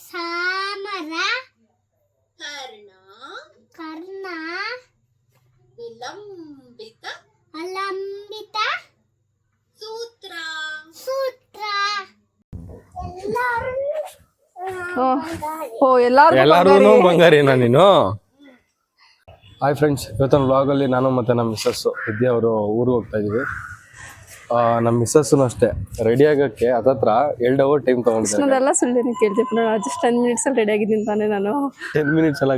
ಸಾಮರ ಕರ್ಣ ಕರ್ಣ ವಿಲಂಬಿತ ಅಲಂಬಿತ ಸೂತ್ರ ಸೂತ್ರ ಎಲ್ಲಾರು ಬಂಗಾರಿನಾ ನೀನು? ಹಾಯ್ ಫ್ರೆಂಡ್ಸ್, ಇವತ್ತಿನ ವ್ಲಾಗಲ್ಲಿ ನಾನು ಮತ್ತು ನಮ್ಮ ಮಿಸ್ಸಸ್ಸು ವಿದ್ಯಾ ಅವರು ಊರಿಗೆ ಹೋಗ್ತಾ ಇದ್ದೀವಿ. ನಮ್ಮ ಮಿಸ್ಸಸ್ಸು ಅಷ್ಟೇ ರೆಡಿ ಆಗೋಕ್ಕೆ ಹತ್ತತ್ರ 2 ಅವರ್ ಟೈಮ್ ತೊಗೊಂಡಿದ್ದೆ. ಅದೆಲ್ಲ ಸುಳ್ಳು ಕೇಳ್ತೀವಿ ನಾನು. ಜಸ್ಟ್ 10 ಮಿನಿಟ್ಸಲ್ಲಿ ರೆಡಿ ಆಗಿದ್ದೀನಿ ತಾನೇ ನಾನು. 10 ಮಿನಿಟ್ಸ್ ಎಲ್ಲ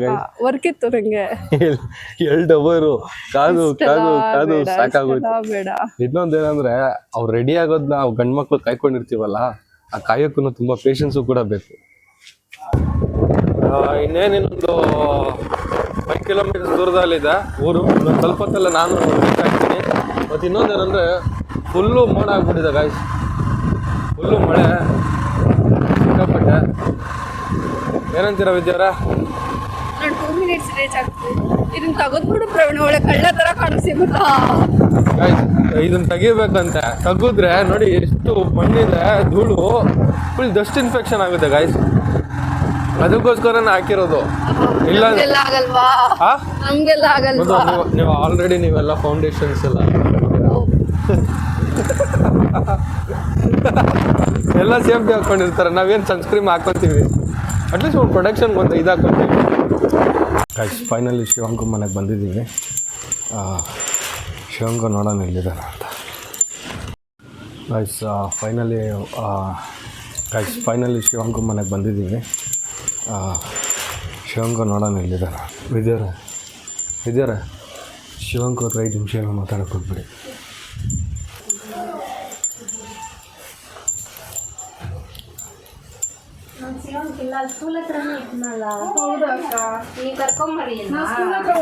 ವರ್ಕ್ ಇತ್ತು ನನಗೆ. 2 ಅವರು ಕಾದು ಕಾದು ಕಾದು ಸಾಕಾಗೋಯ್ತು. ಬೇಡ. ಇನ್ನೊಂದೇನಂದ್ರೆ ಅವ್ರು ರೆಡಿ ಆಗೋದನ್ನ ನಾವು ಗಂಡು ಮಕ್ಳು ಕಾಯ್ಕೊಂಡಿರ್ತೀವಲ್ಲ, ಆ ಕಾಯೋಕ್ಕೂ ತುಂಬ ಪೇಷನ್ಸು ಕೂಡ ಬೇಕು. ಇನ್ನೇನಿನ್ನೊಂದು 5 ಕಿಲೋಮೀಟರ್ ದೂರದಲ್ಲಿದೆ ಊರು. ಇನ್ನೊಂದು ಸ್ವಲ್ಪ ಹೊತ್ತಲ್ಲ ನಾನು ಆಗ್ತೀನಿ. ಮತ್ತು ಇನ್ನೊಂದೇನಂದರೆ ಫುಲ್ಲು ಮೋಡ ಆಗ್ಬಿಟ್ಟಿದೆ ಗಾಯ್ಸ್, ಫುಲ್ಲು ಮಳೆ ಸಿಕ್ಕಾಪಟ್ಟೆ. ಏನಂತೀರ ವಿದ್ಯಾರ? ನಾನು 2 ಮಿನಿಟ್ಸ್ ರೀಚ್ ಆಗ್ತೀನಿ. ಇದನ್ನ ತೆಗೆದ್ಬಿಡು ಪ್ರವೀಣ್, ಒಳ್ಳೆ ಕಳ್ಳ ಥರ ಕಾಣಿಸ್ತಾ ಗಾಯ್ಸ್. ಇದನ್ನ ತೆಗಿಬೇಕಂತೆ, ತೆಗೆದ್ರೆ ನೋಡಿ ಎಷ್ಟು ಮಣ್ಣಿದೆ, ಧೂಳು, ಫುಲ್ ಡಸ್ಟ್ ಇನ್ಫೆಕ್ಷನ್ ಆಗುತ್ತೆ ಗಾಯ್ಸ್. ಅದಕ್ಕೋಸ್ಕರ ಹಾಕಿರೋದು. ಇಲ್ಲ ಆಗಲ್ವಾ? ನಮ್ಗೆಲ್ಲ ಆಗಲ್ವಾ? ನೀವು ಆಲ್ರೆಡಿ ನೀವೆಲ್ಲ ಫೌಂಡೇಶನ್ಸ್ ಎಲ್ಲ ಸೇಫ್ಟಿ ಹಾಕೊಂಡಿರ್ತಾರೆ. ನಾವೇನು ಸನ್ಸ್ಕ್ರೀಮ್ ಹಾಕೊತೀವಿ, ಅಟ್ಲೀಸ್ಟ್ ಒಂದು ಪ್ರೊಡಕ್ಷನ್ಗೆ ಒಂದು ಇದು ಹಾಕೊತೀವಿ. ಗೈಸ್, ಫೈನಲಿ ಶಿವಂಕು ಮನೆಗೆ ಬಂದಿದ್ದೀವಿ. ಶಿವಂಕು ನೋಡೋಣ ಇಲ್ಲಿದ್ದಾನೆ ಅಂತ. ಗೈಸ್, ಫೈನಲಿ ಶಿವಂಕು ಮನೆಗೆ ಬಂದಿದ್ದೀವಿ. ಶಿವಂಕು ನೋಡೋಣ ಇಲ್ಲಿದ್ದಾನೆ. ವಿದ್ಯಾರ ಶಿವಂಕು ಹತ್ರ 5 ನಿಮಿಷ ಮಾತಾಡೋಕೆ ಹೋಗ್ಬಿಡಿ.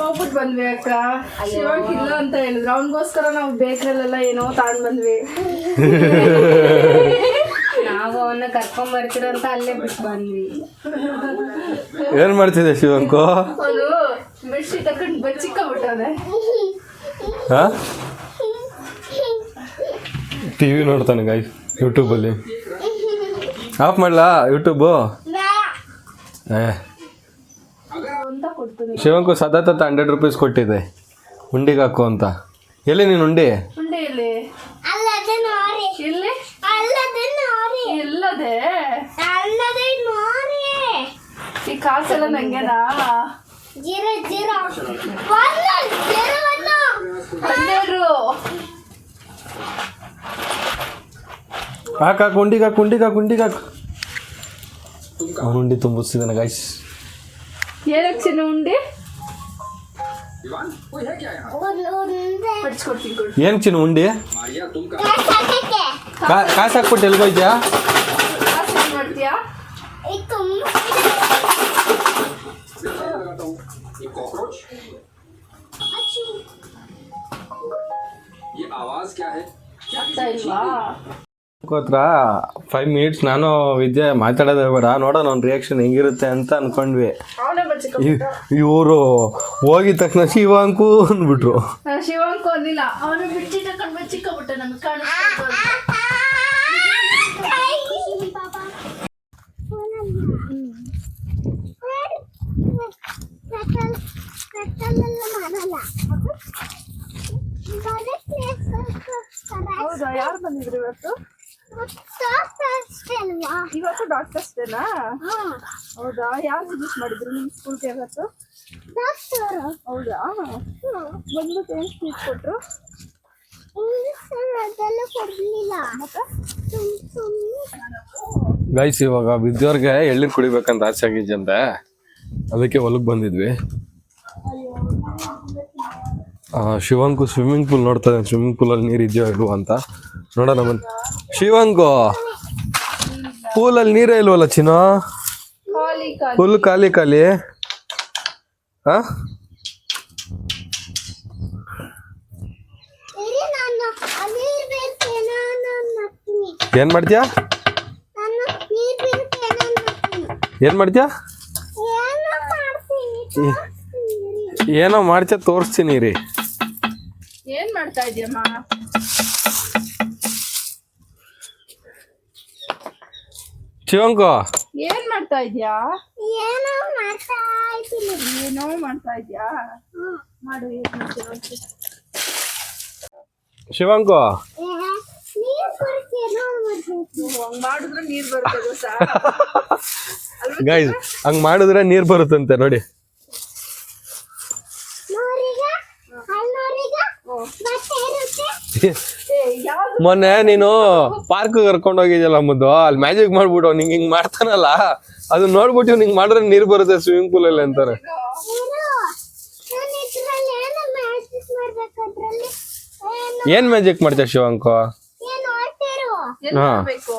ಹೋಗ್ಬಿಟ್ಟು ಬಂದ್ವಿ ಅಕ್ಕ. ಶಿವಂಕ್ ಇಲ್ಲ ಅಂತ ಹೇಳಿದ್ರು, ಅವನಿಗೋಸ್ಕರ ನಾವು ಬೇಕ್ರಲ್ಲೆಲ್ಲ ಏನೋ ತಗೊಂಡ್ ಬಂದ್ವಿ. ನಾವು ಅವನ್ನ ಕರ್ಕೊಂಡ್ ಬರ್ತೀರ ಅಂತ ಅಲ್ಲೇ ಬಿಟ್ಟು ಬಂದ್ವಿ. ಏನು ಮಾಡ್ತಿದ್ದೆ ಶಿವಂಕು? ಅವನು ಬೆಡ್ಶೀಟ್ ತಕೊಂಡು ಬಚ್ಚಿಕ್ಕೊಂಡ್ಬಿಟ್ಟವನೆ. ಹಾಂ, ಟಿ ವಿ ನೋಡ್ತಾನೆ ಗಾಯ್ಸ್ ಯೂಟ್ಯೂಬಲ್ಲಿ. ಆಫ್ ಮಾಡಲಾ ಯೂಟ್ಯೂಬು? ಶಿವಂಕು ಸತತ 100 ರೂಪೀಸ್ ಕೊಟ್ಟಿದೆ ಉಂಡಿಗೆ ಹಾಕು ಅಂತ. ಎಲ್ಲಿ ನೀನು ಉಂಡಿ? ಉಂಡೆಯಲ್ಲಿ ಅಲ್ಲದೆ ನೋಡಿ ಎಲ್ಲಿ? ಅಲ್ಲದೆ ನೋಡಿ ಎಲ್ಲದೆ ಅಲ್ಲದೆ ನೋಡಿ. ಈ ಕಾಸೆಲ್ಲ ನಂಗೆನಾ? ಜೀರೋ ಜೀರೋ ಒಂದು ಜೀರೋ ಒಂದು 12. ಹಾಕು ಉಂಡಿಗೆ ಹಾಕು. ಅವನು ಉಂಡಿ ತುಂಬಿಸ್ತಿದ್ದಾನೆ ಗಾಯ್ಸ್. ಏನಕ್ಕೆ ಚಿನ್ನ ಉಂಡಿ? ಒಂದೇ ಪಡಿಸ್ಕೊಡ್ತೀನಿ ಕೊಡು. ಏನು ಚಿನ್ನ ಉಂಡಿ? ಸಾಕಕ್ಕೆ ಕಾಸು ಹಾಕ್ಬಿಟ್ಟು ಎಲ್ಗೋಯ್ದ್ಯಾ? ಕಾಸು ಏನು ಮಾಡ್ತೀಯಾ? ಇದು ಆಗ್ತಾ ಇಲ್ವಾ? ಹತ್ರ 5 ಮಿನಿಟ್ಸ್ ನಾನು ವಿದ್ಯೆ ಮಾತಾಡೋದೇ ಬೇಡ, ನೋಡೋಣ ಅವ್ನ ರಿಯಾಕ್ಷನ್ ಹೆಂಗಿರುತ್ತೆ ಅಂತ ಅನ್ಕೊಂಡ್ವಿ. ಅವನೇ ಬಚ್ಚಿಕೊಂಡ್ಬಿಟ್ಟ. ಇವರು ಹೋಗಿದ ತಕ್ಷಣ ಶಿವಂಕು ಅಂದ್ಬಿಟ್ರು. ಶಿವಂಕು ಅಂದಿಲ್ಲ, ಅವನು ಬಿಡ್ಸಿ ತಕೊಂಡು ಬಚ್ಚಿಕೊಂಡ್ಬಿಟ್ಟ. ನಮ್ಗೆ ಕಾಣಿಸ್ತಾ ಹೌದಾ? ಯಾರು ಬಂದಿದ್ರು ಇವತ್ತು? ಇವತ್ತು ಡಾಕ್ಟರ್ಸ್ ಡೇನಾ? ಹೌದಾ? ಯಾರು ಸಜೆಸ್ಟ್ ಮಾಡಿದ್ರು ನಿಮ್ಮ ಸ್ಕೂಲ್ಗೆ ಇವತ್ತು? ಹೌದಾ? ಬಂದ್ಬಿಟ್ಟು ಏನು ಸ್ಪೀಚ್ ಕೊಟ್ಟರು? ಗೈಸ್, ಇವಾಗ ವಿದ್ಯವ್ರಿಗೆ ಎಳ್ನೀರು ಕುಡಿಬೇಕಂತ ಆಸೆ ಆಗಿದ್ದಂತೆ, ಅದಕ್ಕೆ ಹೊಲಕ್ಕೆ ಬಂದಿದ್ವಿ. ಶಿವಂಕು ಸ್ವಿಮ್ಮಿಂಗ್ ಪೂಲ್ ನೋಡ್ತಾ ಇದ್ದಾನೆ. ಸ್ವಿಮ್ಮಿಂಗ್ ಪೂಲಲ್ಲಿ ನೀರು ಇದೆಯೋ ಇಲ್ವೋ ಅಂತ ನೋಡೋಣ ಬನ್ನಿ. ಶಿವಂಕು, ಪೂಲಲ್ಲಿ ನೀರೇ ಇಲ್ವಲ್ಲ ಚಿನ್ನೋ? ಫುಲ್ ಖಾಲಿ. ಹಾಂ, ಏನು ಮಾಡ್ತೀಯಾ? ಏನೋ ಮಾಡ್ತೀಯ, ತೋರಿಸ್ತೀನಿ ರೀ. ಏನ್ ಮಾಡ್ತಾ ಇದೀಯಮ್ಮ? ಶಿವಂಕು ಏನ್ ಮಾಡ್ತಾ ಇದ್ಯಾ? ಏನೋ ಮಾಡ್ತಾ ಇದ್ದೀನಿ. ಏನೋ ಮಾಡ್ತಾ ಇದ್ಯಾ? ಮಾಡು, ಏನ್ ಮಾಡ್ತೀಯ ನೋಡ್ತೀನಿ. ಶಿವಾಂಕು ನೀರು ಬರುತ್ತೆ ನೋಡ್ಬೇಕು. ಹಂಗ್ ಮಾಡಿದ್ರೆ ನೀರ್ ಬರುತ್ತೆ ಗೊತ್ತಾ? ಗೈಸ್ ಹಂಗ್ ಮಾಡಿದ್ರೆ ನೀರ್ ಬರುತ್ತಂತೆ ನೋಡಿ. ನೋರೀಗ ಅಲ್ಲಿ ನೋರೀಗ ಬಟ್ಟೆ ಇರುತ್ತೆ. ಏ, ಯಾವ್ದು? ಮೊನ್ನೆ ನೀನು ಪಾರ್ಕ್ ಕರ್ಕೊಂಡು ಹೋಗಿದ್ಯಲ್ಲ ಮುದ್ದು, ಅಲ್ಲಿ ಮ್ಯಾಜಿಕ್ ಮಾಡ್ಬಿಟ್ಟು ನಿಂಗೆ ಹಿಂಗ್ ಮಾಡ್ತಾನಲ್ಲ, ಅದನ್ನ ನೋಡ್ಬಿಟ್ಟು ನಿಂಗೆ ಮಾಡಿದ್ರೆ ನೀರ್ ಬರುತ್ತೆ ಸ್ವಿಮ್ಮಿಂಗ್ ಪೂಲ್ ಅಲ್ಲಿ ಅಂತಾರೆ. ನಾನು ಇದ್ರಲ್ಲಿ ಏನೋ ಮ್ಯಾಜಿಕ್ ಮಾಡ್ಬೇಕು ಅದ್ರಲ್ಲಿ. ಏನ್ ಮ್ಯಾಜಿಕ್ ಮಾಡ್ತೀಯ ಶಿವಾಂಕು? ಏನ್ ನೋಡ್ತಿರು? ಎಲ್ಲಿ ಹಾ. ಮಾಡ್ಬೇಕು?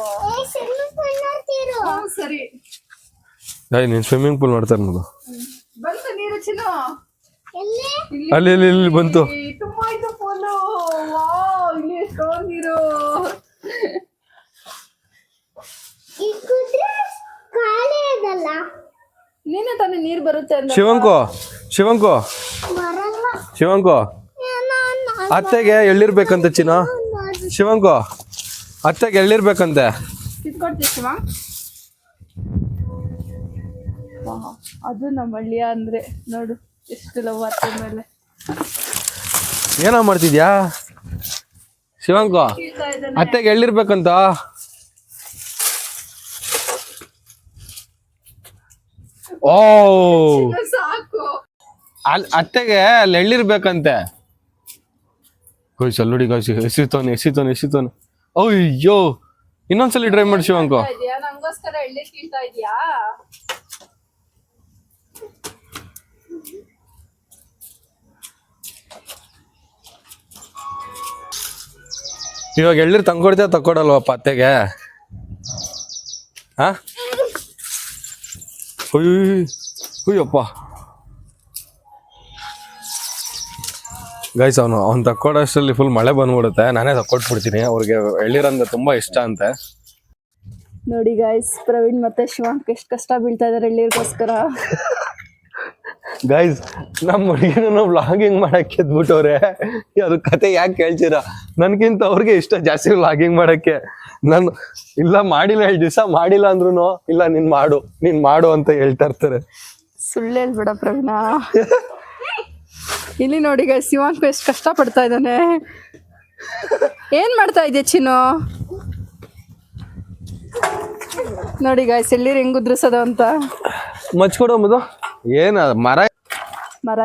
ಸ್ವಿಮ್ಮಿಂಗ್ ಪೂಲ್ ನೋಡ್ತಿರು. ಸರಿ. ನೀನ್ ಸ್ವಿಮ್ಮಿಂಗ್ ಪೂಲ್ ಮಾಡ್ತಾರೆ ಮುದ್ದು. ಬಂತು ನೀರು ಚಿನ್ನು? ಎಲ್ಲಿ? ಅಲ್ಲಿ ಇಲ್ಲಿ ಇಲ್ಲಿ ಬಂತು. ತುಂಬಾ ಆಯ್ತು ಪೋಲು. ವಾವ್, ಇಲ್ಲಿ ಎಷ್ಟೊಂದು ನೀರು. ಈ ಕುದ್ರೆ ಖಾಲಿ ಇದಲ್ಲ. ನೀನೇ ತಾನೇ ನೀರ್ ಬರುತ್ತೆ ಅಂತ. ಶಿವಾಂಕು ಶಿವಾಂಕು ಬರಲ್ಲ. ಶಿವಾಂಕು ಏನೋ ಅತ್ತೆಗೆ ಎಳ್ಳಿರ್ಬೇಕಂತೆ ಚಿನ್ನ. ಶಿವಾಂಕು ಅತ್ತೆಗೆ ಎಳ್ಳಿರ್ಬೇಕಂತೆ. ಕಿತ್ಕೊಡ್ತೀವಿ ಶಿವ. ಅದು ನಮ್ಮ ಹಳ್ಳಿಯ ಅಂದ್ರೆ ನೋಡು ಎಷ್ಟು ಲವ್ ಅತ್ತೆ ಮೇಲೆ. ಏನೋ ಮಾಡ್ತಿದ್ಯಾ ಶಿವಾಂಕು? ಕೀಳ್ತಾ ಇದ್ದಾನೆ. ಅತ್ತೆಗೆ ಎಳ್ಳಿರ್ಬೇಕಂತ. ಓ ಸಾಕು. ಅತ್ತೆಗೆ ಅಲ್ಲಿ ಎಳ್ಳಿರ್ಬೇಕಂತೆ. ಗೋಯ್ಸ್ ಅಲ್ಲುಡಿ ಗೋಯ್ಸ್ ಎಸಿತೋನೆ. ಅಯ್ಯೋ ಇನ್ನೊಂದ್ಸಲಿ ಡ್ರೈವ್ ಮಾಡಿ ಶಿವಾಂಕು. ನಂಗೋಸ್ಕರ ಎಳ್ಳಿ ಕೀಳ್ತಾ ಇದೀಯಾ? ಇವಾಗ ಎಳ್ಳಿರ್ ತಂದ್ಕೊಡ್ತೀಯ ತಕ್ಕೊಡಲ್ವಪ್ಪ ಅತ್ತೆಗೆ? ಹಾ ಹುಯ್ಯಪ್ಪ ಗೈಸ್ ಅವ್ನು ತಕ್ಕೊಡೋಷ್ಟರಲ್ಲಿ ಫುಲ್ ಮಳೆ ಬಂದ್ಬಿಡುತ್ತೆ. ನಾನೇ ತಕ್ಕೊಟ್ಬಿಡ್ತೀನಿ. ಅವ್ರಿಗೆ ಎಳ್ಳಿರಂದ್ರೆ ತುಂಬಾ ಇಷ್ಟ ಅಂತೆ. ನೋಡಿ ಗಾಯ್ಸ್, ಪ್ರವೀಣ್ ಮತ್ತೆ ಶಿವಾಂಕ್ ಎಷ್ಟು ಕಷ್ಟ ಬೀಳ್ತಾ ಇದಾರೆ ಎಳ್ಳಿರ್ಗೋಸ್ಕರ. ಗೈಸ್ ನಮ್ಮ ಹುಡುಗಿನ ವ್ಲಾಗಿಂಗ್ ಮಾಡಕ್ಕೆ ಎದ್ಬಿಟ್ಟವ್ರೆ. ಅದು ಕತೆ ಯಾಕೆ ಕೇಳ್ತೀರಾ? ನನ್ಗಿಂತ ಅವ್ರಿಗೆ ಇಷ್ಟ ಜಾಸ್ತಿ ವ್ಲಾಗಿಂಗ್ ಮಾಡಕ್ಕೆ. ನಾನು ಇಲ್ಲ ಮಾಡಿಲ್ಲ 2 ದಿವಸ ಮಾಡಿಲ್ಲ ಅಂದ್ರೂ ಇಲ್ಲ ನೀನ್ ಮಾಡು ಅಂತ ಹೇಳ್ತಾ ಇರ್ತಾರೆ. ಸುಳ್ಳು ಹೇಳ್ಬೇಡ ಪ್ರವೀಣ. ಇಲ್ಲಿ ನೋಡಿ ಗಾಯ್ಸ್, ಶಿವಾಂಕ್ ಎಷ್ಟು ಕಷ್ಟ ಪಡ್ತಾ ಇದ್ದಾನೆ. ಏನ್ ಮಾಡ್ತಾ ಇದೆಯಾ ಚಿನ್ನು? ನೋಡಿ ಗಾಯ್ಸ್ ಎಳ್ಳಿರ್ ಹೆಂಗ್ ಉದ್ರಿಸೋದು ಅಂತ. ಮಚ್ಕೊಡೋದು ಏನ ಮರ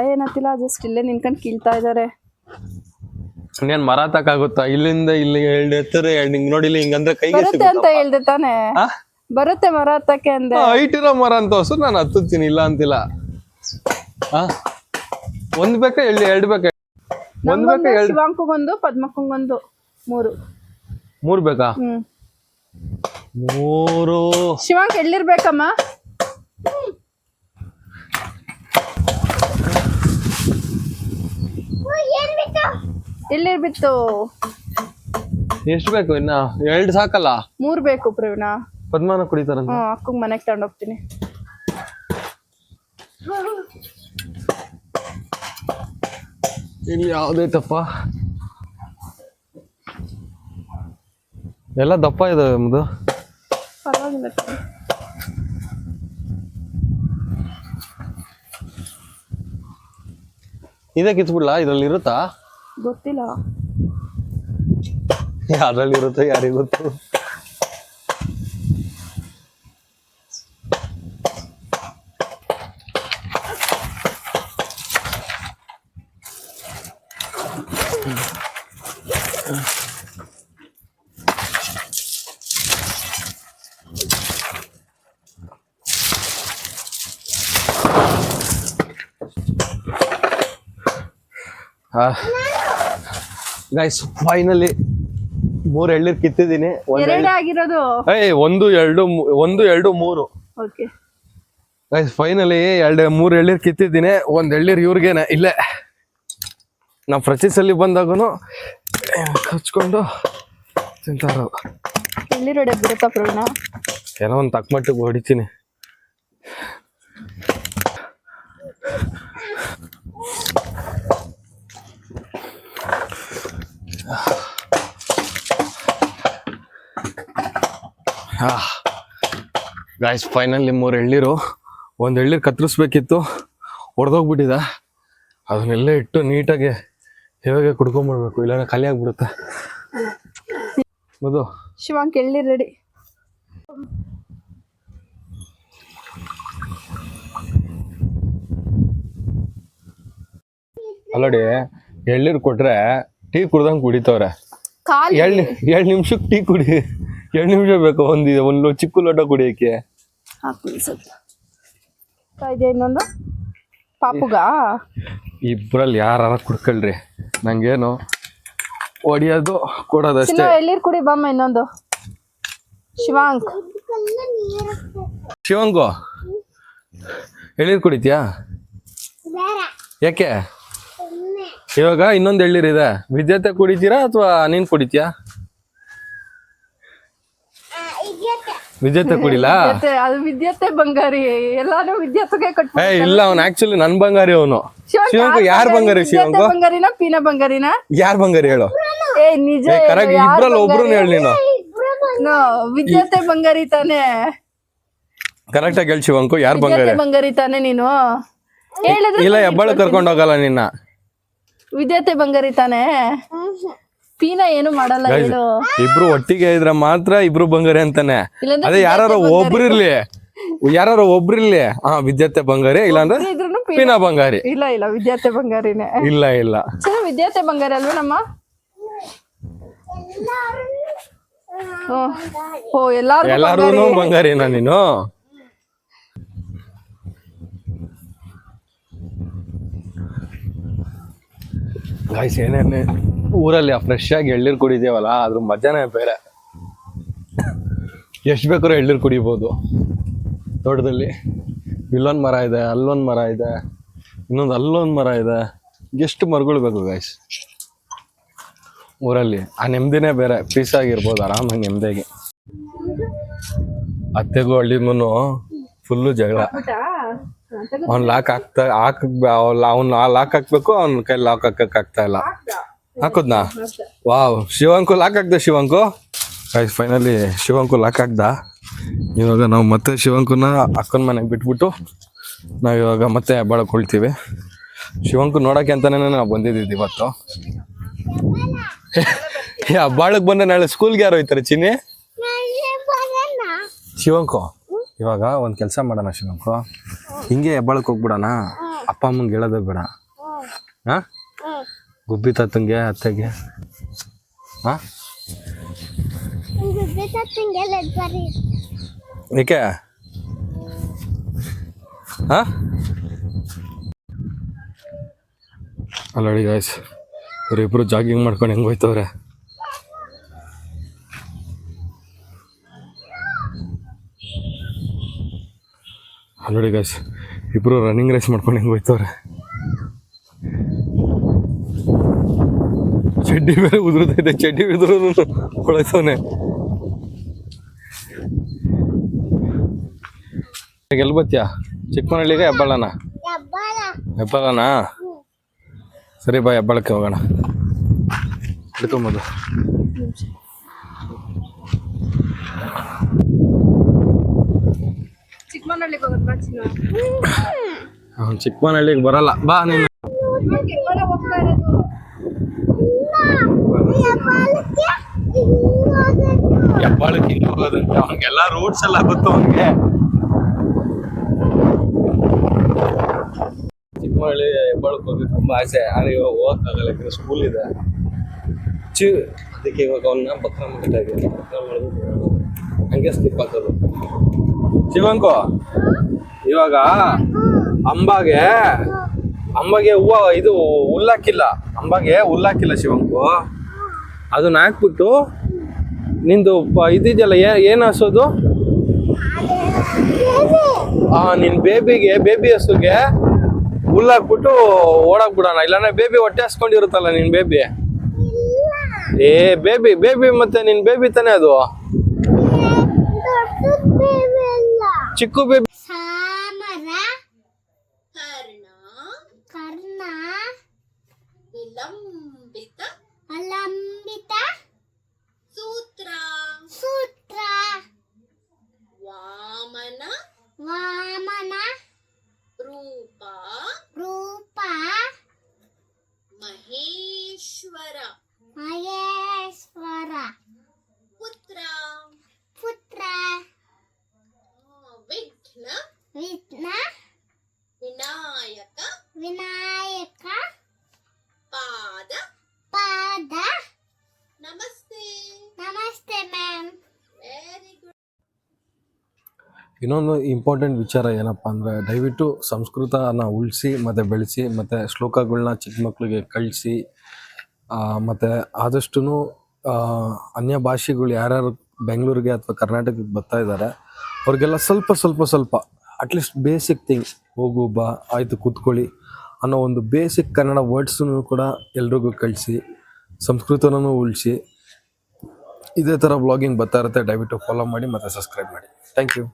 ಏನತ್ತಿಲ್ಲ, ಜಸ್ಟ್ ಇಲ್ಲೇ ನಿನ್ಕೊಂಡ್ ಕೀಳ್ತಾ ಇದಾರೆ. ಇನ್ನೇನ್ ಮರ ತಕ್ಕಾಗುತ್ತಾ? ಇಲ್ಲಿಂದ ಇಲ್ಲಿ 2 ಎತ್ತರ ಹಿಂಗ್ ನೋಡಿಲ್ಲ ಹಿಂಗಂದ್ರೆ ಕೈಗೆ ಬರುತ್ತೆ ಅಂತ ಹೇಳ್ದೆ ತಾನೆ. ಬರುತ್ತೆ ಮರ ಹತ್ತಕ್ಕೆ ಅಂದೆ. ಹೈಟ್ ಇರೋ ಮರ ಅಂತ ಹೊಸ ನಾನು ಹತ್ತುತ್ತೀನಿ, ಇಲ್ಲ ಅಂತಿಲ್ಲ. ಒಂದ್ ಬೇಕಾ 2 ಬೇಕಾ? ಒಂದ್ ಬೇಕಾ 2? ಶಿವಾಂಕಗೊಂದು ಪದ್ಮಕ್ಕಂಗೊಂದು 3 ಬೇಕಾ? 3 ಶಿವಾಂಕ್ ಎಳ್ಳಿರ್ಬೇಕಮ್ಮ. ಏನ್ ಬೇಕು? ಎಳ್ಳಿರ್ ಬಿತ್ತು. ಎಷ್ಟು ಬೇಕು? ಇನ್ನ 2 ಸಾಕಲ್ಲ? 3 ಬೇಕು ಪ್ರವೀಣ. ಪದ್ಮಾನ ಕುಡಿತಾರಂತ. ಅಕ್ಕಂಗ್ ಮನೆಗ್ ತಗೊಂಡೋಗ್ತೀನಿ. ಇಲ್ಲಿ ಯಾವ್ದೈತಪ್ಪ? ಎಲ್ಲ ದಪ್ಪ ಇದೆ ನಮ್ದು. ಪರವಾಗಿಲ್ಲ. ಇದೇ ಕಿತ್ಬಿಡ್ಲಾ? ಇದ್ರಲ್ಲಿ ಇರುತ್ತಾ? ಗೊತ್ತಿಲ್ಲ. ಯಾವ್ದ್ರಲ್ಲಿ ಇರುತ್ತೋ ಯಾರಿಗ್ ಗೊತ್ತು. Guys finally 3 ಎಳ್ನೀರ್ ಕಿತ್ತಿದ್ದೀನಿ. ಎರಡೇ ಆಗಿರೋದು. 1 2 3. Okay guys finally 3 ಎಳ್ನೀರ್ ಕಿತ್ತಿದ್ದೀನಿ. 1 ಎಳ್ನೀರ್ ಇವ್ರಿಗೇನೆ ಇಲ್ಲೇ ನಾವು ಪ್ರತಿ ಸಲ ಬಂದಾಗೂ ಹಚ್ಕೊಂಡು ತಿಂತಾರ. ಎಳ್ನೀರ್ ಹೊಡೆ ಬಿಡುತ್ತಾ ಪ್ರವೀಣ? ಏನೋ ಒಂದು ತಕ್ಕ ಮಟ್ಟಿಗೆ ಹೊಡಿತೀನಿ. ಗಾಯ್ಸ್ ಫೈನಲಿ 3 ಎಳ್ನೀರು, ಒಂದು ಎಳ್ನೀರು ಕತ್ತರಿಸ್ಬೇಕಿತ್ತು, ಹೊಡೆದೋಗ್ಬಿಟ್ಟಿದೆ. ಅದನ್ನೆಲ್ಲ ಇಟ್ಟು ನೀಟಾಗಿ ಹೇಗೆ ಕುಡ್ಕೊಂಡ್ಬಿಡ್ಬೇಕು, ಇಲ್ಲಾಂದ್ರೆ ಖಾಲಿ ಆಗ್ಬಿಡುತ್ತೆ. ಮದು ಶಿವಾಂಕ್ ಎಳ್ಳಿ ರೆಡಿ. ಅಲ್ಲಡಿ ಎಳ್ನೀರು ಕೊಟ್ರೆ ಟೀ ಕುಡ್ದಂಗೆ ಕುಡಿತವ್ರೆ. ಖಾಲಿ 2 ನಿಮಿಷಕ್ಕೆ ಟೀ ಕುಡಿ, 2 ನಿಮಿಷ ಬೇಕು ಒಂದು ಚಿಕ್ಕ ಲೋಟ ಕುಡಿಯಕ್ಕೆ. ಇದೆ ಇನ್ನೊಂದು ಪಾಪುಗ. ಇಬ್ರಲ್ಲಿ ಯಾರ ಕುಡ್ಕೊಳ್ರಿ, ನಂಗೇನು ಹೊಡಿಯೋದು ಕೊಡೋದಷ್ಟೇ. ಎಳ್ಳೀರ್ ಕುಡಿ ಬಮ್ಮ ಇನ್ನೊಂದು. ಶಿವಾಂಕ್ ಶಿವಂಗು ಎಳ್ಳೀರು ಕುಡಿತ್ಯಾ? ಯಾಕೆ? ಇವಾಗ ಇನ್ನೊಂದು ಎಳ್ಳೀರಿದೆ, ವಿದ್ಯಾರ್ಥಿ ಕುಡಿತೀರಾ ಅಥವಾ ನೀನ್ ಕುಡಿತ್ಯಾ? ವಿದ್ಯಾರ್ಥಿ ಕುಡಿಲಾ? ಅದು ವಿದ್ಯಾರ್ಥಿ ಬಂಗಾರಿ, ಎಲ್ಲಾನು ವಿದ್ಯಾರ್ಥಿಗೆ ಕಟ್ಟ. ಇಲ್ಲ, ಅವ್ನು ಆಕ್ಚುಲಿ ನನ್ ಬಂಗಾರಿ. ಅವನು ಶಿವಂಗು ಯಾರ್ ಬಂಗಾರಿ? ಶಿವಂಗು ಬಂಗಾರಿನ ಪೀನ ಬಂಗಾರಿನ? ಯಾರ್ ಬಂಗಾರಿ ಹೇಳು? ಏ ನಿಜ, ಕರೆಕ್ಟ್ ಇಬ್ರಲ್ಲಿ ಒಬ್ರು ಹೇಳಿ ನೀನು. ವಿದ್ಯಾರ್ಥಿ ಬಂಗಾರಿ ತಾನೆ? ಕರೆಕ್ಟ್ ಆಗಿ ಹೇಳಿ ಶಿವಂಕು, ಯಾರ್ ಬಂಗಾರಿ? ಬಂಗಾರಿ ತಾನೆ ನೀನು? ಇಲ್ಲ, ಹೆಬ್ಬಾಳು ಕರ್ಕೊಂಡ್ ಹೋಗಲ್ಲ ನಿನ್ನ. ವಿದ್ಯಾರ್ಥಿ ಬಂಗಾರಿ ತಾನೆ? ಪೀನ ಏನು ಮಾಡಲ್ಲ ಹೇಳು. ಇಬ್ರು ಒಟ್ಟಿಗೆ ಇದ್ರ ಮಾತ್ರ ಇಬ್ರು ಬಂಗಾರಿ ಅಂತಾನೆ. ಅದೇ ಯಾರು ಒಬ್ರಿರ್ಲಿ ವಿದ್ಯಾರ್ಥಿ ಬಂಗಾರಿ, ಇಲ್ಲಾಂದ್ರೆ ಪೀನಾ ಬಂಗಾರಿ. ಇಲ್ಲ ವಿದ್ಯಾರ್ಥಿ ಬಂಗಾರಿನೇ. ಇಲ್ಲ ವಿದ್ಯಾರ್ಥಿ ಬಂಗಾರಿ ಅಲ್ವಾ ನಮ್ಮ? ಓ ಎಲ್ಲಾರು ಬಂಗಾರಿನಾ ನೀನು? ಗಾಯ್ಸ್, ಏನೇನೆ ಊರಲ್ಲಿ ಫ್ರೆಶ್ ಆಗಿ ಎಳ್ನೀರು ಕುಡಿದೇವಲ್ಲ, ಅದ್ರ ಮಜಾನೇ ಬೇರೆ. ಎಷ್ಟು ಬೇಕಾದ್ರೂ ಎಳ್ನೀರು ಕುಡಿಬೋದು. ತೋಟದಲ್ಲಿ ಇಲ್ಲೊಂದು ಮರ ಇದೆ, ಅಲ್ಲೊಂದು ಮರ ಇದೆ, ಇನ್ನೊಂದು ಅಲ್ಲೊಂದು ಮರ ಇದೆ. ಎಷ್ಟು ಮರಗಳು ಬೇಕು ಗಾಯ್ಸ್ ಊರಲ್ಲಿ. ಆ ನೆಮ್ಮದಿನೇ ಬೇರೆ, ಪೀಸ್ ಆಗಿರ್ಬೋದು ಆರಾಮಾಗಿ ನೆಮ್ಮದಿಯಾಗಿ. ಅತ್ತೆಗೂ ಹಳ್ಳಿಗೂ ಫುಲ್ಲು ಜಗಳ. ಅವ್ನು ಲಾಕ್ ಅವ್ನು ಲಾಕ್ ಹಾಕ್ಬೇಕು, ಅವ್ನ ಕೈ ಲಾಕ್ ಹಾಕಕ್ ಆಗ್ತಾ ಇಲ್ಲ. ಹಾಕುದ್ನಾ? ವಾವ್, ಶಿವಂಕು ಲಾಕ್ ಹಾಕ್ದೆ. ಶಿವಂಕು ಫೈನಲಿ ಶಿವಂಕು ಲಾಕ್ ಹಾಕ್ದ. ಇವಾಗ ನಾವು ಮತ್ತೆ ಶಿವಂಕುನ ಅಕ್ಕನ ಮನೆಗೆ ಬಿಟ್ಬಿಟ್ಟು ನಾವು ಇವಾಗ ಮತ್ತೆ ಹೆಬ್ಬಾಳಕ್ಕೆ ಶಿವಂಕು ನೋಡೋಕೆ ಅಂತಾನೆ ನಾವು ಬಂದಿದ್ದೀವಿ ಇವತ್ತು. ಹೆಬ್ಬಾಳಕ್ಕೆ ಬಂದ ನಾಳೆ ಸ್ಕೂಲ್ಗೆ ಯಾರು ಹೋಯ್ತಾರೆ ಚಿನ್ನಿ? ಶಿವಂಕು ಇವಾಗ ಒಂದು ಕೆಲಸ ಮಾಡೋಣ ಶಿವಂಕು, ಹಿಂಗೆ ಹೆಬ್ಬಾಳಕ್ಕೆ ಹೋಗ್ಬಿಡೋಣ. ಅಪ್ಪ ಅಮ್ಮಂಗೆ ಹೇಳೋದೇ ಬೇಡ. ಗುಬ್ಬಿ ತಾತಂಗೆ ಅತ್ತೆಗೆ ಏಕೆ ಅಲ್ಲಡಿ ಗಾಯ್ಸ್, ಇವರಿಬ್ರು ಜಾಗಿಂಗ್ ಮಾಡ್ಕೊಂಡು ಹೆಂಗೆ ಹೋಯ್ತವ್ರೆ. ಅಲ್ಲಡಿ ಗಾಯ್ಸ್, ಇಬ್ರು ರನ್ನಿಂಗ್ ರೇಸ್ ಮಾಡ್ಕೊಂಡು ಹೆಂಗೆ ಹೋಯ್ತವ್ರೆ. ಚಡ್ಡಿ ಬೇರೆ ಉದುರುತ್ತೈತೆ, ಚಡ್ಡಿ ಉದುರು ಹೊಳಸವನೆ. ಎಲ್ಲಿ ಬತ್ತೀಯಾ? ಚಿಕ್ಕಮನಹಳ್ಳಿಗೆ ಹೆಬ್ಬಾಳನ? ಹೆಬ್ಬಾಳನಾ? ಸರಿ ಬಾ, ಹೆಬ್ಬಾಳಕ್ಕೆ ಹೋಗೋಣ. ಹಿಡ್ಕೊಂಬೋದು. ಚಿಕ್ಕಮನಹಳ್ಳಿಗೆ ಬರಲ್ಲ, ಬಾ ನೀನು. ಹೆಬ್ಬಾಳಕ್ಕೆ ಹಿಂಗೆ ಹೋಗೋದಂತೆ, ಅವ್ನಿಗೆಲ್ಲ ರೂಟ್ಸ್ ಎಲ್ಲ ಗೊತ್ತು ಅವನಿಗೆ. ಚಿಕ್ಕಮನಹಳ್ಳಿ ಹೆಬ್ಬಾಳಕ್ಕೆ ಹೋಗಿ ತುಂಬಾ ಆಸೆ, ಆದರೆ ಇವಾಗ ಹೋಗಕ್ಕಾಗಲ್ಲ, ಯಾಕಂದ್ರೆ ಸ್ಕೂಲ್ ಇದೆ. ಅದಕ್ಕೆ ಇವಾಗ ಅವನ್ನ ಬಕ್ರ ಮಾಡ್ತಾ ಇದ್ದೀನಿ. ಬಕ್ರ ಮಾಡೋದು ಹಂಗೆ ಸ್ಕಿಪ್ ಹಾಕೋದು. ಶಿವಂಕು ಇವಾಗ ಅಂಬಾಗೆ ಹೂವು ಇದು ಹುಲ್ಲಾಕಿಲ್ಲ, ಅಂಬಾಗೆ ಹುಲ್ಲಾಕಿಲ್ಲ ಶಿವಂಕು. ಅದನ್ನ ಹಾಕ್ಬಿಟ್ಟು ನಿಂದು ಇದಿದೆಯಲ್ಲ, ಏನು ಹಸೋದು? ನಿನ್ ಬೇಬಿ ಹಸುಗೆ ಹುಲ್ಲಾಕ್ಬಿಟ್ಟು ಓಡಾಕ್ಬಿಡೋಣ, ಇಲ್ಲಾಂದ್ರೆ ಬೇಬಿ ಹೊಟ್ಟೆ ಹಸ್ಕೊಂಡಿರುತ್ತಲ್ಲ ನಿನ್ ಬೇಬಿ. ಬೇಬಿ ಮತ್ತೆ ನಿನ್ ಬೇಬಿ ತಾನೆ ಅದು, ಚಿಕ್ಕು ಬೇಬಿ. ಸೂತ್ರ ವಾಮನ ವಾಮನ ರೂಪ ರೂಪ ಮಹೇಶ್ವರ ಮಹೇಶ್ವರ ಪುತ್ರ ಪುತ್ರ ವಿಘ್ನ ವಿಘ್ನ ವಿನಾಯಕ ವಿನಾಯಕ ಪಾದ ಪಾದ ನಮಸ್ತೆ. ನಮಸ್ತೆ ಮ್ಯಾಮ್. Very good. ಇನ್ನೊಂದು ಇಂಪಾರ್ಟೆಂಟ್ ವಿಚಾರ ಏನಪ್ಪ ಅಂದರೆ ದಯವಿಟ್ಟು ಸಂಸ್ಕೃತನ ಉಳಿಸಿ ಮತ್ತು ಬೆಳೆಸಿ ಮತ್ತು ಶ್ಲೋಕಗಳನ್ನ ಚಿಕ್ಕ ಮಕ್ಕಳಿಗೆ ಕಳಿಸಿ ಮತ್ತು ಆದಷ್ಟು ಅನ್ಯ ಭಾಷೆಗಳು ಯಾರ್ಯಾರು ಬೆಂಗಳೂರಿಗೆ ಅಥವಾ ಕರ್ನಾಟಕಕ್ಕೆ ಬರ್ತಾ ಇದ್ದಾರೆ ಅವ್ರಿಗೆಲ್ಲ ಸ್ವಲ್ಪ ಅಟ್ಲೀಸ್ಟ್ ಬೇಸಿಕ್ ಥಿಂಗ್ ಹೋಗು ಬಾ ಆಯಿತು ಕೂತ್ಕೊಳ್ಳಿ ಅನ್ನೋ ಒಂದು ಬೇಸಿಕ್ ಕನ್ನಡ ವರ್ಡ್ಸನ್ನು ಕೂಡ ಎಲ್ರಿಗೂ ಕಳಿಸಿ ಸಂಸ್ಕೃತನೂ ಉಳಿಸಿ. ಇದೇ ಥರ ವ್ಲಾಗಿಂಗ್ ಬರ್ತಾ ಇರುತ್ತೆ. ದಯವಿಟ್ಟು ಫಾಲೋ ಮಾಡಿ ಮತ್ತು ಸಬ್ಸ್ಕ್ರೈಬ್ ಮಾಡಿ. Thank you.